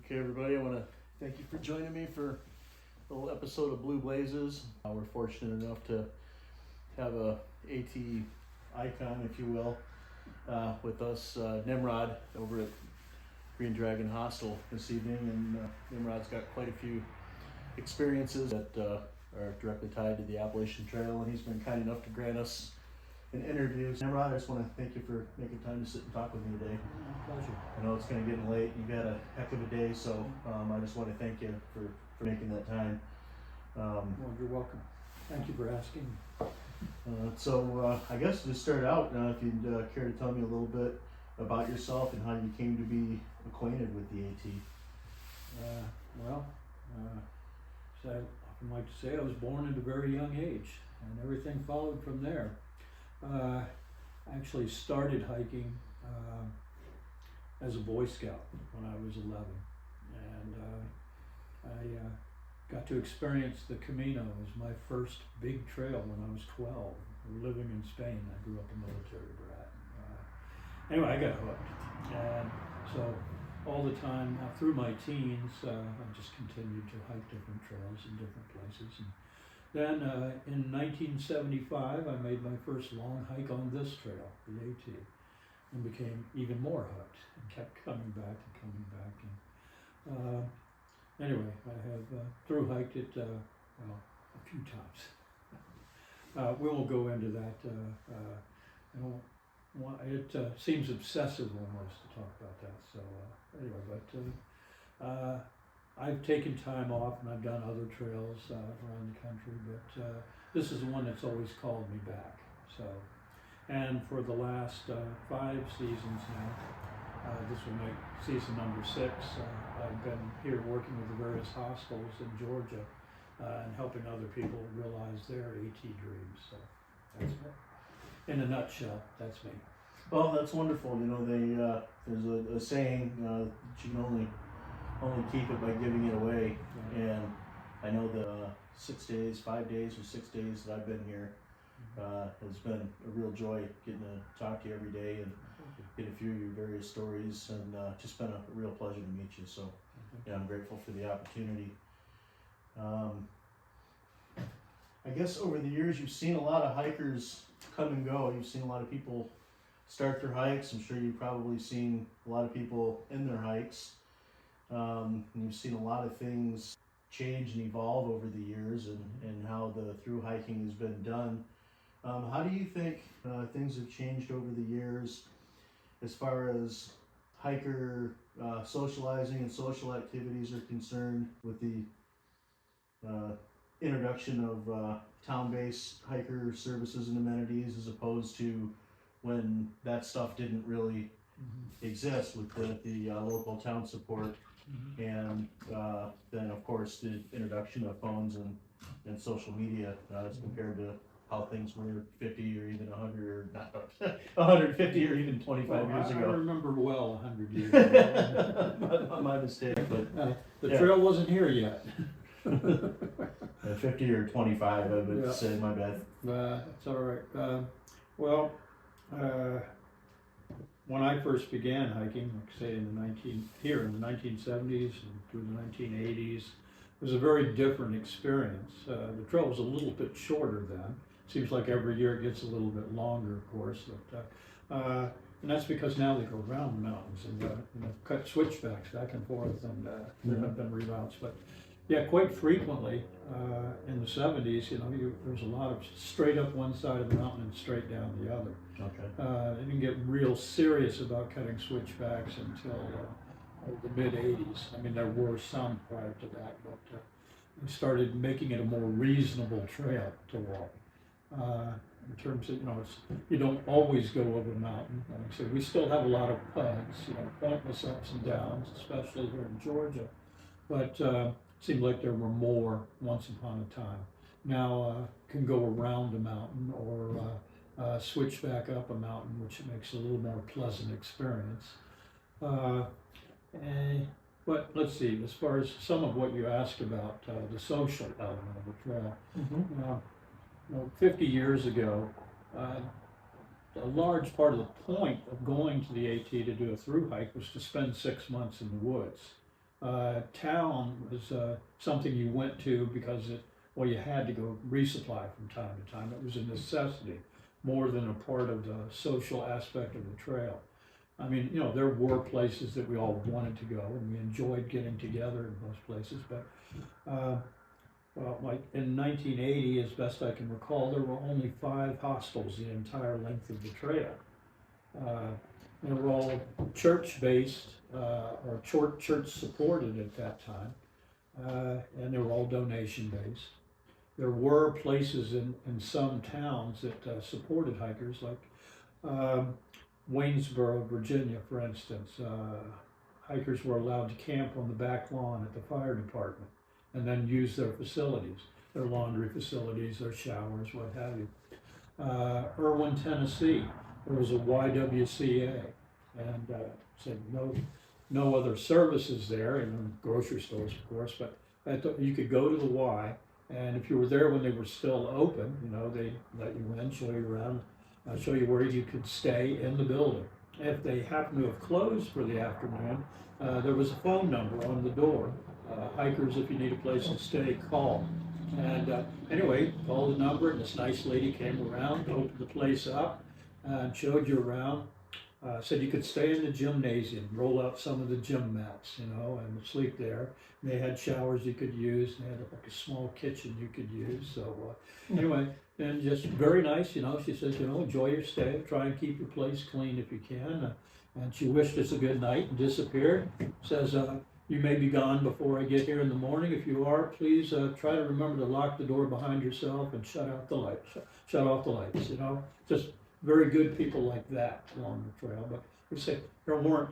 Okay, everybody, I want to thank you for joining me for a little episode of Blue Blazes. We're fortunate enough to have a AT icon, if you will, with us, Nimrod, over at Green Dragon Hostel this evening. And Nimrod's got quite a few experiences that are directly tied to the Appalachian Trail, and he's been kind enough to grant us an interview. Nimrod, I just want to thank you for making time to sit and talk with me today. My pleasure. I know it's kind of getting late. You've had a heck of a day, so I just want to thank you for making that time. Well, you're welcome. Thank you for asking. So I guess to start out, if you'd care to tell me a little bit about yourself and how you came to be acquainted with the AT. So I often like to say I was born at a very young age, and everything followed from there. I actually started hiking as a Boy Scout when I was 11, and I got to experience the Camino as my first big trail when I was 12. Living in Spain, I grew up a military brat. Anyway, I got hooked, and so all the time through my teens, I just continued to hike different trails in different places. And then in 1975, I made my first long hike on this trail, the AT, and became even more hooked and kept coming back. And anyway, I have thru-hiked it a few times. We won't go into that. It seems obsessive almost to talk about that. So anyway, but I've taken time off and I've done other trails around the country, but this is the one that's always called me back. So, and for the last 5 seasons now, this will make season number 6. I've been here working with the various hostels in Georgia and helping other people realize their AT dreams. So that's in a nutshell, that's me. Well, that's wonderful. You know, there's a saying that you can only keep it by giving it away. Yeah. And I know the 5 days or 6 days that I've been here has been a real joy getting to talk to you every day and get a few of your various stories, and just been a real pleasure to meet you. So yeah, I'm grateful for the opportunity. I guess over the years you've seen a lot of hikers come and go. You've seen a lot of people start their hikes. I'm sure you've probably seen a lot of people in their hikes. And you've seen a lot of things change and evolve over the years, and how the through hiking has been done. How do you think things have changed over the years as far as hiker socializing and social activities are concerned, with the introduction of town-based hiker services and amenities, as opposed to when that stuff didn't really exist, with the local town support, and then of course the introduction of phones and social media as compared to how things were 50 or even 100 or not 150 or even 25 years ago. I remember well 100 years ago. my mistake, but the trail wasn't here yet. 50 or 25, I would say, my bad. That's all right. When I first began hiking, like say in the 1970s and through the 1980s, it was a very different experience. The trail was a little bit shorter then. Seems like every year it gets a little bit longer, of course. But, and that's because now they go around the mountains and cut switchbacks back and forth, and there have been reroutes. But yeah, quite frequently in the 70s, there was a lot of straight up one side of the mountain and straight down the other. Okay. They didn't get real serious about cutting switchbacks until the mid 80s. I mean, there were some prior to that, but they started making it a more reasonable trail to walk. In terms of, you don't always go over the mountain. Like I said, we still have a lot of pugs, pointless ups and downs, especially here in Georgia. But it seemed like there were more once upon a time. Now can go around a mountain or switch back up a mountain, which makes it a little more pleasant experience. But let's see, as far as some of what you asked about the social element of the trail. 50 years ago, a large part of the point of going to the AT to do a thru hike was to spend 6 months in the woods. Town was something you went to because you had to go resupply from time to time. It was a necessity more than a part of the social aspect of the trail. I mean, there were places that we all wanted to go, and we enjoyed getting together in those places. But, well, like in 1980, as best I can recall, there were only 5 hostels the entire length of the trail. They were all church-based or church-supported at that time, and they were all donation-based. There were places in some towns that supported hikers, like Waynesboro, Virginia, for instance. Hikers were allowed to camp on the back lawn at the fire department and then use their facilities, their laundry facilities, their showers, what have you. Irwin, Tennessee, there was a YWCA, and said no other services there, and grocery stores, of course, but you could go to the Y, and if you were there when they were still open, they let you in, show you around, show you where you could stay in the building. If they happened to have closed for the afternoon, there was a phone number on the door. Hikers, if you need a place to stay, call. And anyway, called the number, and this nice lady came around, opened the place up, and showed you around. Said you could stay in the gymnasium, roll out some of the gym mats, and sleep there. And they had showers you could use. They had like a small kitchen you could use. So anyway, and just very nice, She says, enjoy your stay. Try and keep your place clean if you can. And she wished us a good night and disappeared. Says, you may be gone before I get here in the morning. If you are, please try to remember to lock the door behind yourself and shut out the lights. Shut off the lights. Just very good people like that along the trail. But we say there weren't,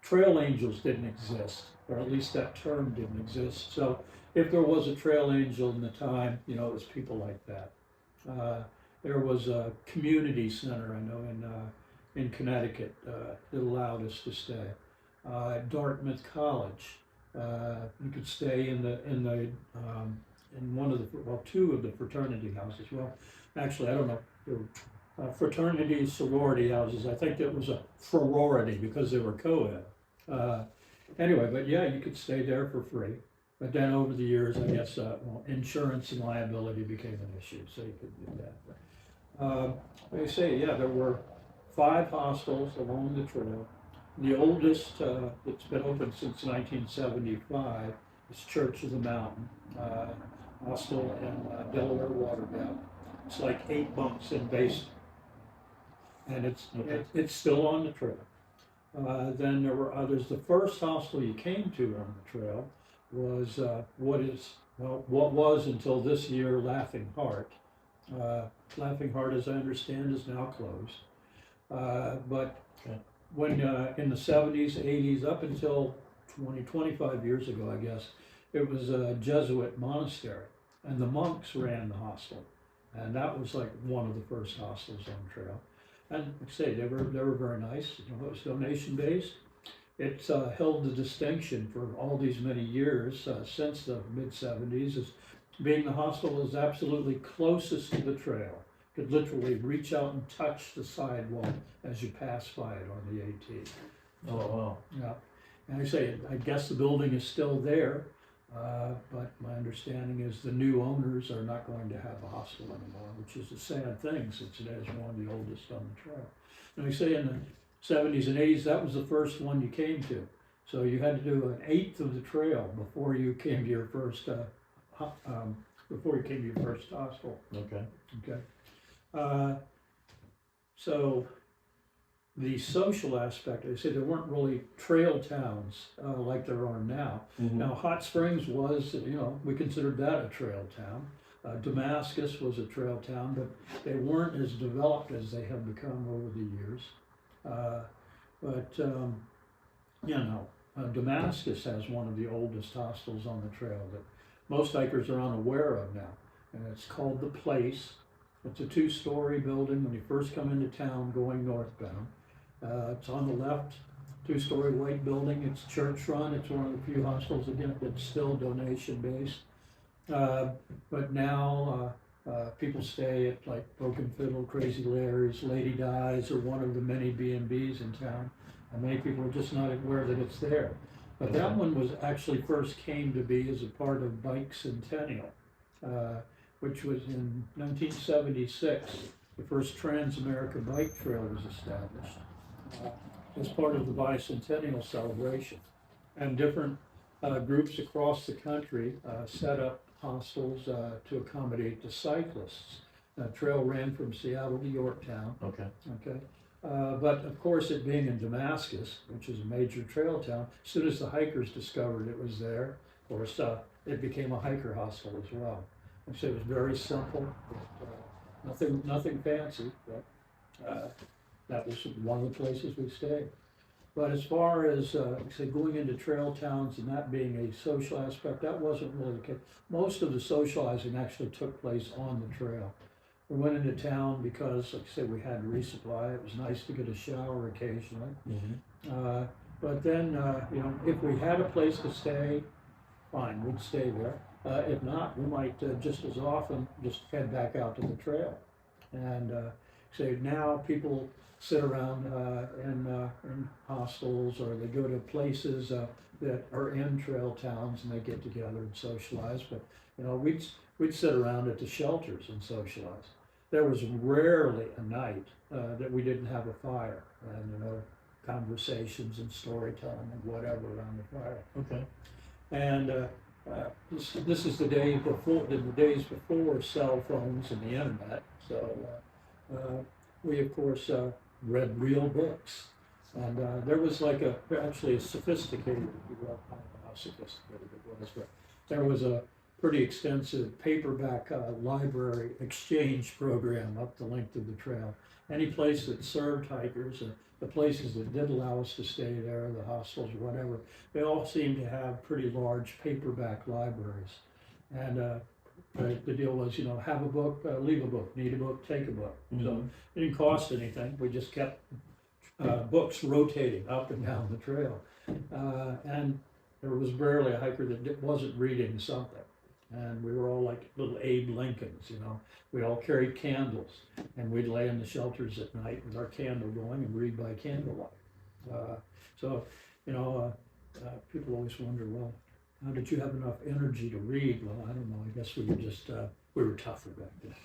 trail angels didn't exist, or at least that term didn't exist. So if there was a trail angel in the time, it was people like that. There was a community center, I know, in Connecticut that allowed us to stay. Dartmouth College, you could stay in one of the, 2 of the fraternity houses. Well, actually, I don't know. There were fraternity, sorority houses. I think that was a sorority because they were co-ed. Anyway, but yeah, you could stay there for free. But then over the years, I guess, insurance and liability became an issue, so you could do that. They say, yeah, there were 5 hostels along the trail. The oldest that's been open since 1975 is Church of the Mountain, hostel in Delaware Water Gap. It's like 8 bunks in basement, and it's still on the trail. Then there were others. The first hostel you came to on the trail was what was until this year Laughing Heart. Laughing Heart, as I understand, is now closed. But when in the 70s, 80s, up until 25 years ago, I guess, it was a Jesuit monastery, and the monks ran the hostel, and that was like one of the first hostels on the trail. And like I say, they were very nice. It was donation based. It's held the distinction for all these many years since the mid 70s as being the hostel is absolutely closest to the trail. Could literally reach out and touch the sidewall as you pass by it on the AT. Oh, wow. Yeah. And I guess the building is still there, but my understanding is the new owners are not going to have a hostel anymore, which is a sad thing since it is one of the oldest on the trail. And in the 70s and 80s, that was the first one you came to. So you had to do 1/8 of the trail before you came to your first hostel. Okay. So the social aspect, I say there weren't really trail towns like there are now. Mm-hmm. Now Hot Springs was, we considered that a trail town. Damascus was a trail town, but they weren't as developed as they have become over the years. Damascus has one of the oldest hostels on the trail that most hikers are unaware of now, and it's called The Place. It's a 2-story building when you first come into town going northbound. It's on the left, 2-story white building. It's church run. It's one of the few hostels, again, that's still donation based. But now people stay at like Broken Fiddle, Crazy Larry's, Lady Di's, or one of the many B&Bs in town. And many people are just not aware that it's there. But that one was actually first came to be as a part of Bike Centennial, which was in 1976. The first Trans-America Bike Trail was established as part of the bicentennial celebration. And different groups across the country set up hostels to accommodate the cyclists. The trail ran from Seattle to Yorktown. Okay. Okay. But of course, it being in Damascus, which is a major trail town, as soon as the hikers discovered it was there, of course, it became a hiker hostel as well. And so it was very simple, but, nothing fancy, but that was one of the places we stayed. But as far as, say, going into trail towns and that being a social aspect, that wasn't really the case. Most of the socializing actually took place on the trail. We went into town because, like I said, we had to resupply. It was nice to get a shower occasionally. Mm-hmm. But then, you know, if we had a place to stay, fine, we'd stay there. If not, we might just as often just head back out to the trail. And say now people sit around in hostels, or they go to places that are in trail towns and they get together and socialize. But you know, we'd sit around at the shelters and socialize. There was rarely a night that we didn't have a fire and, you know, conversations and storytelling and whatever around the fire. Okay. And this is the days before cell phones and the internet. So we of course read real books, and there was like actually a sophisticated, if you will, I don't know how sophisticated it was, but there was a pretty extensive paperback library exchange program up the length of the trail. Any place that served hikers, the places that did allow us to stay there, the hostels, whatever, they all seemed to have pretty large paperback libraries. And the deal was, you know, have a book, leave a book, need a book, take a book. Mm-hmm. So it didn't cost anything. We just kept books rotating up and down the trail. And there was rarely a hiker that wasn't reading something. And we were all like little Abe Lincolns, you know. We all carried candles, and we'd lay in the shelters at night with our candle going and read by candlelight. So, you know, people always wonder, well, how did you have enough energy to read? Well, I don't know. I guess we were just, we were tougher back then.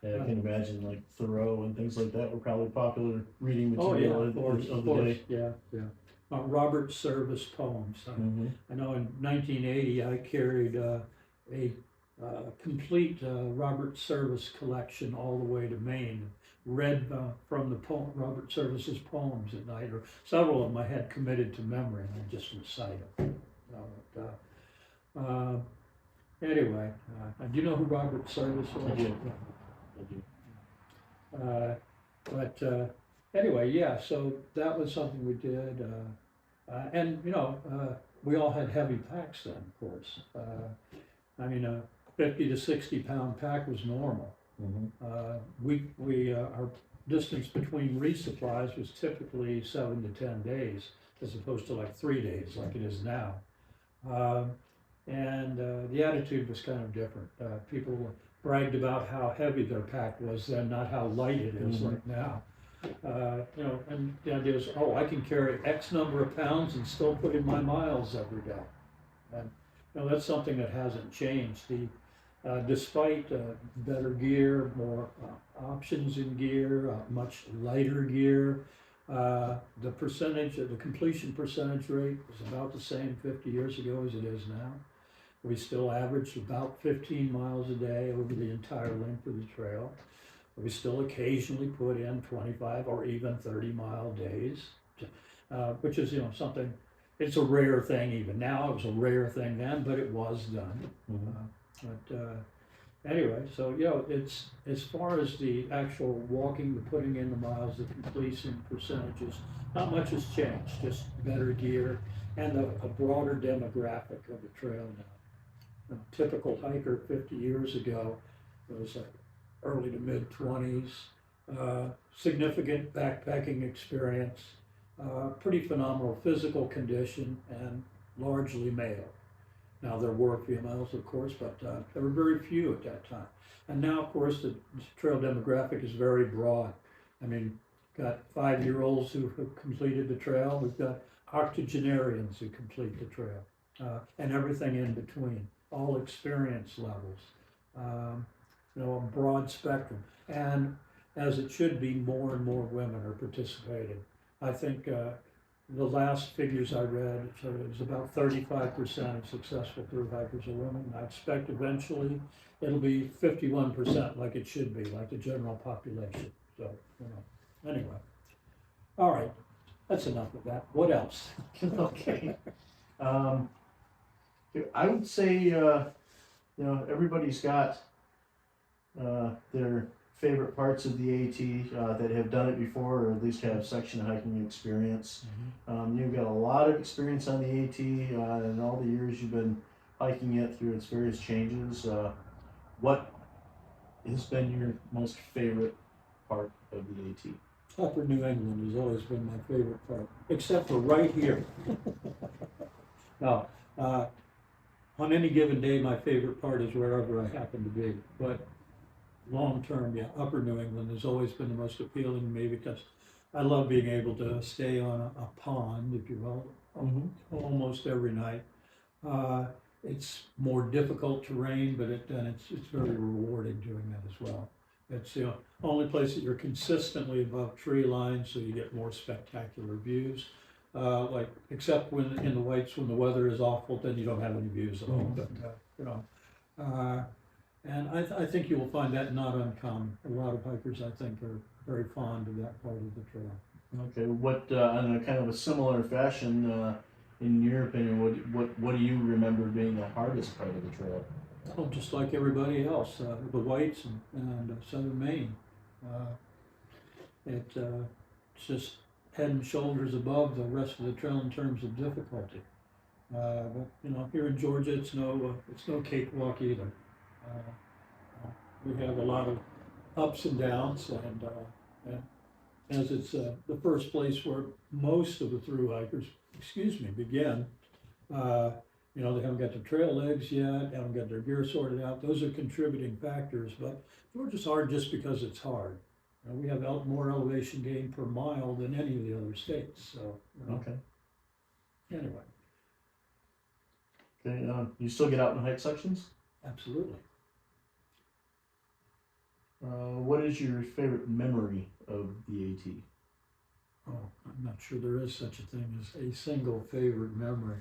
Yeah, I can imagine like Thoreau and things like that were probably popular reading Oh yeah, material of the course, day. yeah. Robert Service poems. Mm-hmm. I know in 1980 I carried a complete Robert Service collection all the way to Maine. Read from the Robert Service's poems at night, or several of them I had committed to memory, and I just recite them. Anyway, do you know who Robert Service was? I do. But anyway, yeah, so that was something we did. And, you know, we all had heavy packs then, of course. I mean, a 50 to 60 pound pack was normal. Mm-hmm. Our distance between resupplies was typically 7 to 10 days, as opposed to like 3 days like it is now. And the attitude was kind of different. People bragged about how heavy their pack was then, not how light it is like now. You know, and the idea is, oh, I can carry X number of pounds and still put in my miles every day. And you know, that's something that hasn't changed. Despite better gear, more options in gear, much lighter gear, the completion percentage rate was about the same 50 years ago as it is now. We still averaged about 15 miles a day over the entire length of the trail. We still occasionally put in 25 or even 30-mile days, which is, you know, something, it's a rare thing even now. It was a rare thing then, but it was done. But anyway, so, you know, it's, as far as the actual walking, the putting in the miles, the completion percentages, not much has changed, just better gear and a broader demographic of the trail now. A typical hiker 50 years ago was like early to mid 20s, significant backpacking experience, pretty phenomenal physical condition, and largely male. Now there were females, of course, but there were very few at that time. And now, of course, the trail demographic is very broad. I mean, got 5-year-olds who have completed the trail. We've got octogenarians who complete the trail, and everything in between, all experience levels, a broad spectrum. And as it should be, more and more women are participating. I think the last figures I read, so it was about 35% of successful thru-hikers are women. I expect eventually it'll be 51% like it should be, like the general population. So, anyway. All right, that's enough of that. What else? Okay. I would say, everybody's got their favorite parts of the AT that have done it before, or at least have section hiking experience. You've got a lot of experience on the AT in all the years you've been hiking it through its various changes. What has been your most favorite part of the AT? Upper New England has always been my favorite part, except for right here. Now, on any given day, my favorite part is wherever I happen to be. But long term, yeah, Upper New England has always been the most appealing to me because I love being able to stay on a pond, if you will, almost every night. It's more difficult terrain, but it's very rewarding doing that as well. It's the only place that you're consistently above tree line, so you get more spectacular views. Except when in the Whites, when the weather is awful, then you don't have any views at all. But and I think you will find that not uncommon. A lot of hikers, I think, are very fond of that part of the trail. Okay, what in a kind of a similar fashion, in your opinion, what do you remember being the hardest part of the trail? Oh, just like everybody else, the Whites and Southern Maine. It's just head and shoulders above the rest of the trail in terms of difficulty. But here in Georgia, it's no cakewalk either. We have a lot of ups and downs, and as it's the first place where most of the thru-hikers, begin. They haven't got their trail legs yet, haven't got their gear sorted out. Those are contributing factors, but Georgia's hard just because it's hard. We have more elevation gain per mile than any of the other states. So, Okay. Anyway. Okay. You still get out in hike sections? Absolutely. What is your favorite memory of the AT? Oh, I'm not sure there is such a thing as a single favorite memory.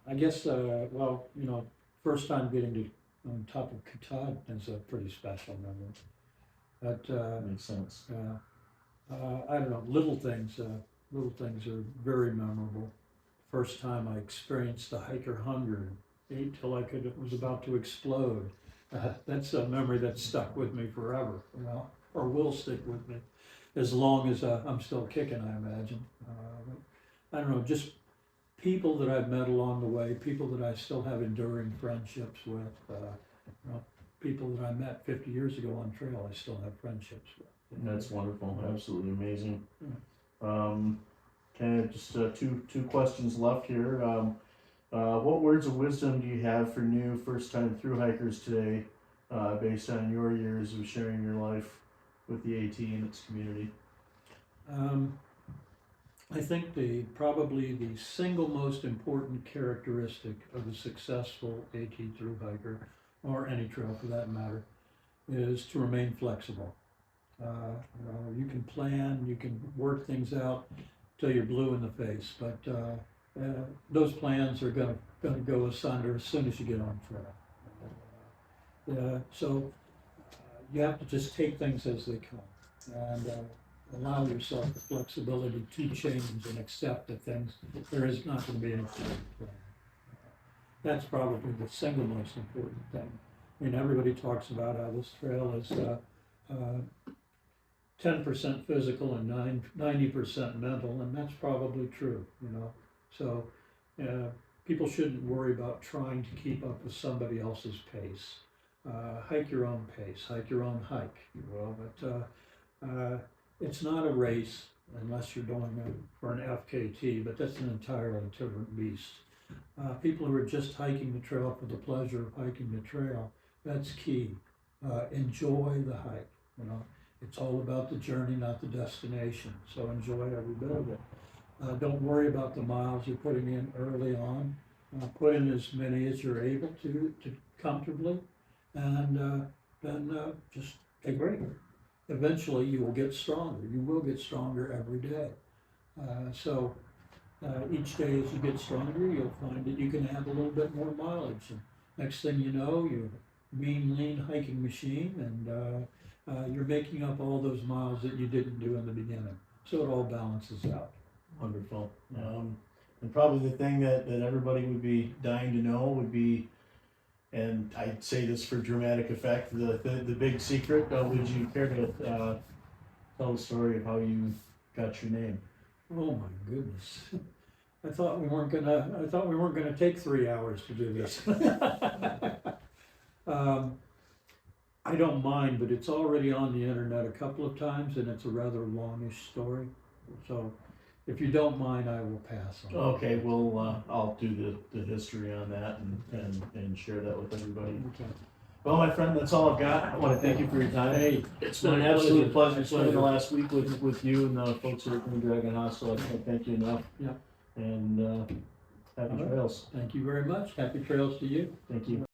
I guess, first time getting to on top of Katahdin is a pretty special memory. But Makes sense. I don't know, little things are very memorable. First time I experienced the hiker hunger, ate till it was about to explode. That's a memory that's stuck with me forever, or will stick with me as long as I'm still kicking, I imagine. But I don't know, just people that I've met along the way, people that I still have enduring friendships with, people that I met 50 years ago on trail, I still have friendships with. That's wonderful, absolutely amazing. Okay, just two questions left here. What words of wisdom do you have for new first-time thru-hikers today, based on your years of sharing your life with the AT and its community? I think probably the single most important characteristic of a successful AT thru-hiker, or any trail for that matter, is to remain flexible. You can plan, you can work things out till you're blue in the face, but those plans are going to go asunder as soon as you get on trail. So you have to just take things as they come and allow yourself the flexibility to change and accept that there is not going to be any plan. That's probably the single most important thing. I mean, everybody talks about how this trail is 10% physical and 90% mental, and that's probably true, So people shouldn't worry about trying to keep up with somebody else's pace. Hike your own pace, hike your own hike, but it's not a race unless you're going for an FKT, but that's an entirely different beast. People who are just hiking the trail for the pleasure of hiking the trail, that's key. Enjoy the hike, It's all about the journey, not the destination. So enjoy every bit of it. Don't worry about the miles you're putting in early on. Put in as many as you're able to comfortably, and then just take a break. Eventually, you will get stronger. You will get stronger every day. So each day as you get stronger, you'll find that you can add a little bit more mileage. And next thing you know, you're a mean, lean hiking machine, and you're making up all those miles that you didn't do in the beginning. So it all balances out. Wonderful. And probably the thing that everybody would be dying to know would be, and I'd say this for dramatic effect, the big secret. Would you care to tell the story of how you got your name? Oh my goodness! I thought we weren't gonna take 3 hours to do this. I don't mind, but it's already on the internet a couple of times, and it's a rather longish story. So, if you don't mind, I will pass on. Okay, well, I'll do the history on that and share that with everybody. Okay. Well, my friend, that's all I've got. I want to thank you for your time. Hey, It's been an absolute pleasure spending the last week with you and the folks at the Dragon Hostel. I can't thank you enough. Yeah. And happy trails. Thank you very much. Happy trails to you. Thank you.